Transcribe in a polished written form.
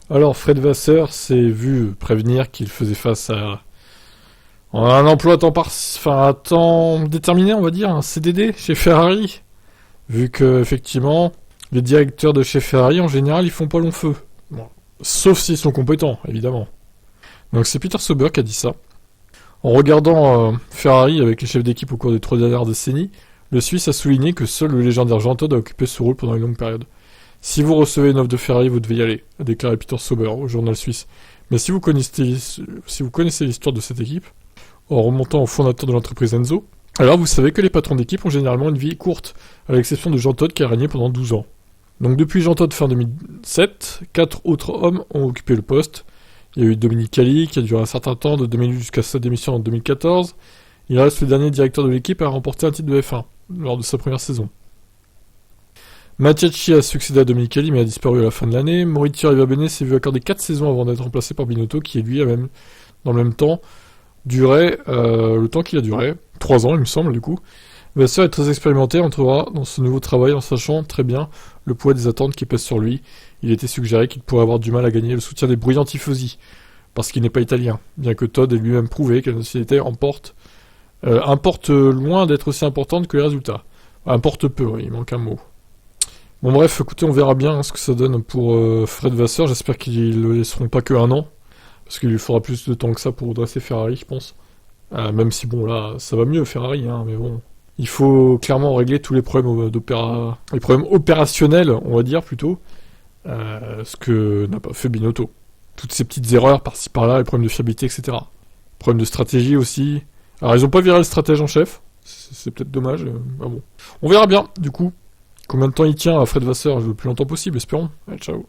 Alors, Fred Vasseur s'est vu prévenir qu'il faisait face à un emploi à temps déterminé, on va dire, un CDD chez Ferrari, vu que effectivement, les directeurs de chez Ferrari, en général, ils font pas long feu. Bon. Sauf s'ils sont compétents, évidemment. Donc c'est Peter Sauber qui a dit ça. En regardant Ferrari avec les chefs d'équipe au cours des 3 dernières décennies, le Suisse a souligné que seul le légendaire Jean Todt a occupé ce rôle pendant une longue période. Si vous recevez une offre de Ferrari, vous devez y aller, a déclaré Peter Sauber au journal suisse. Mais si vous connaissez l'histoire de cette équipe, en remontant au fondateur de l'entreprise Enzo, alors vous savez que les patrons d'équipe ont généralement une vie courte, à l'exception de Jean Todt qui a régné pendant 12 ans. Donc depuis Jean Todt fin 2007, 4 autres hommes ont occupé le poste. Il y a eu Dominique Cali qui a duré un certain temps, de 2008 jusqu'à sa démission en 2014. Il reste le dernier directeur de l'équipe à remporter un titre de F1 lors de sa première saison. Mattiacci a succédé à Dominique Cali mais a disparu à la fin de l'année. Maurizio Arrivabene s'est vu accorder 4 saisons avant d'être remplacé par Binotto qui lui a même, dans le même temps, duré le temps qu'il a duré. 3 ans il me semble du coup. Vasseur est très expérimenté, entrera dans ce nouveau travail en sachant très bien le poids des attentes qui pèsent sur lui. Il était suggéré qu'il pourrait avoir du mal à gagner le soutien des bruyants tifosi, parce qu'il n'est pas italien, bien que Todd ait lui-même prouvé que la nationalité importe loin d'être aussi importante que les résultats. Importe peu, oui, il manque un mot. Bon bref, écoutez, on verra bien ce que ça donne pour Fred Vasseur. J'espère qu'ils le laisseront pas que 1 an, parce qu'il lui faudra plus de temps que ça pour redresser Ferrari, je pense. Même si bon là, ça va mieux Ferrari, hein, mais bon. Il faut clairement régler tous les problèmes les problèmes opérationnels, on va dire plutôt, ce que n'a pas fait Binotto. Toutes ces petites erreurs par-ci par-là, les problèmes de fiabilité, etc. Problèmes de stratégie aussi. Alors ils ont pas viré le stratège en chef, c'est peut-être dommage. Bon. On verra bien, du coup, combien de temps il tient à Fred Vasseur, le plus longtemps possible, espérons. Allez, ciao.